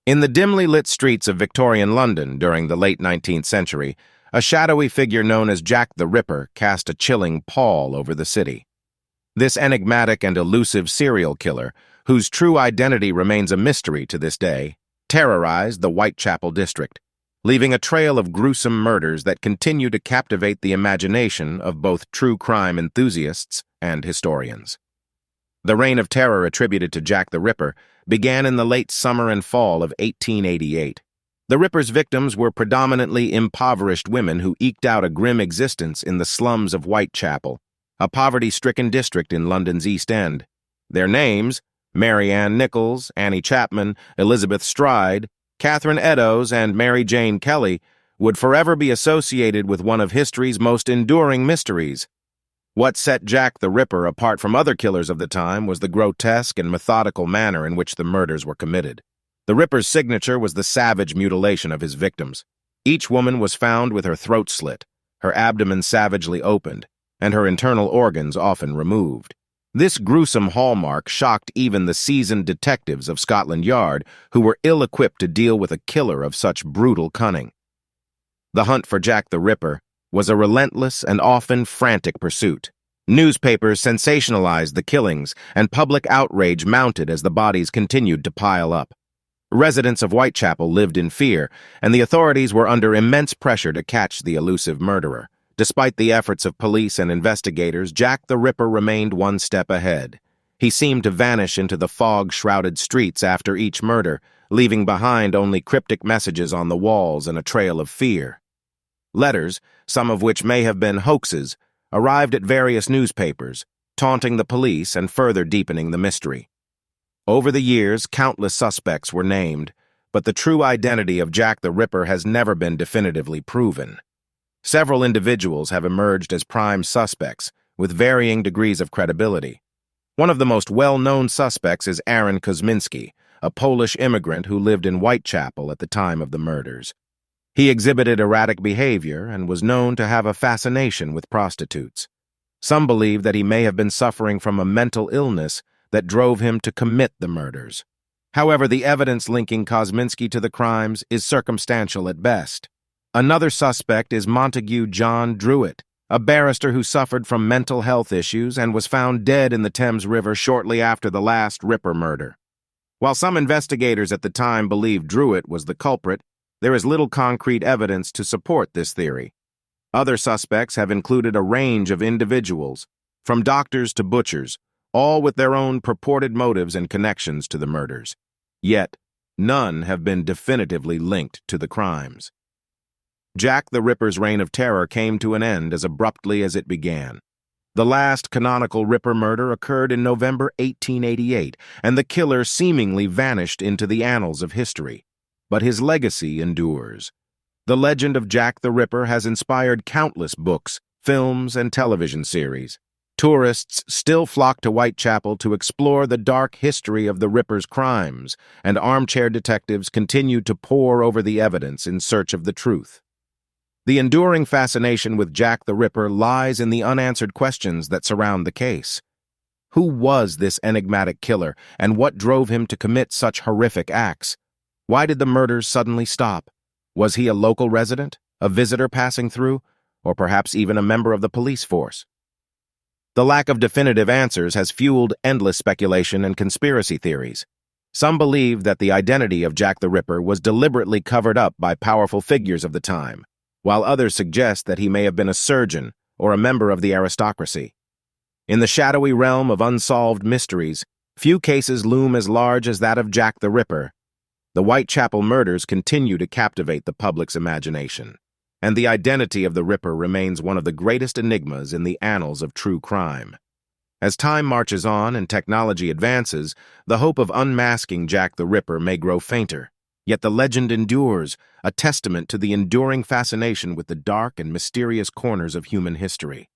In the dimly lit streets of Victorian London during the late 19th century, a shadowy figure known as Jack the Ripper cast a chilling pall over the city. This enigmatic and elusive serial killer, whose true identity remains a mystery to this day, terrorized the Whitechapel district, leaving a trail of gruesome murders that continue to captivate the imagination of both true crime enthusiasts and historians. The reign of terror attributed to Jack the Ripper began in the late summer and fall of 1888. The Ripper's victims were predominantly impoverished women who eked out a grim existence in the slums of Whitechapel, a poverty-stricken district in London's East End. Their names, Mary Ann Nichols, Annie Chapman, Elizabeth Stride, Catherine Eddowes, and Mary Jane Kelly, would forever be associated with one of history's most enduring mysteries. What set Jack the Ripper apart from other killers of the time was the grotesque and methodical manner in which the murders were committed. The Ripper's signature was the savage mutilation of his victims. Each woman was found with her throat slit, her abdomen savagely opened, and her internal organs often removed. This gruesome hallmark shocked even the seasoned detectives of Scotland Yard, who were ill-equipped to deal with a killer of such brutal cunning. The hunt for Jack the Ripper was a relentless and often frantic pursuit. Newspapers sensationalized the killings, and public outrage mounted as the bodies continued to pile up. Residents of Whitechapel lived in fear, and the authorities were under immense pressure to catch the elusive murderer. Despite the efforts of police and investigators, Jack the Ripper remained one step ahead. He seemed to vanish into the fog-shrouded streets after each murder, leaving behind only cryptic messages on the walls and a trail of fear. Letters, some of which may have been hoaxes, arrived at various newspapers, taunting the police and further deepening the mystery. Over the years, countless suspects were named, but the true identity of Jack the Ripper has never been definitively proven. Several individuals have emerged as prime suspects, with varying degrees of credibility. One of the most well-known suspects is Aaron Kosminski, a Polish immigrant who lived in Whitechapel at the time of the murders. He exhibited erratic behavior and was known to have a fascination with prostitutes. Some believe that he may have been suffering from a mental illness that drove him to commit the murders. However, the evidence linking Kosminski to the crimes is circumstantial at best. Another suspect is Montague John Druitt, a barrister who suffered from mental health issues and was found dead in the Thames River shortly after the last Ripper murder. While some investigators at the time believed Druitt was the culprit, there is little concrete evidence to support this theory. Other suspects have included a range of individuals, from doctors to butchers, all with their own purported motives and connections to the murders. Yet, none have been definitively linked to the crimes. Jack the Ripper's reign of terror came to an end as abruptly as it began. The last canonical Ripper murder occurred in November 1888, and the killer seemingly vanished into the annals of history. But his legacy endures. The legend of Jack the Ripper has inspired countless books, films, and television series. Tourists still flock to Whitechapel to explore the dark history of the Ripper's crimes, and armchair detectives continue to pore over the evidence in search of the truth. The enduring fascination with Jack the Ripper lies in the unanswered questions that surround the case. Who was this enigmatic killer, and what drove him to commit such horrific acts? Why did the murders suddenly stop? Was he a local resident, a visitor passing through, or perhaps even a member of the police force? The lack of definitive answers has fueled endless speculation and conspiracy theories. Some believe that the identity of Jack the Ripper was deliberately covered up by powerful figures of the time, while others suggest that he may have been a surgeon or a member of the aristocracy. In the shadowy realm of unsolved mysteries, few cases loom as large as that of Jack the Ripper. The Whitechapel murders continue to captivate the public's imagination, and the identity of the Ripper remains one of the greatest enigmas in the annals of true crime. As time marches on and technology advances, the hope of unmasking Jack the Ripper may grow fainter, yet the legend endures, a testament to the enduring fascination with the dark and mysterious corners of human history.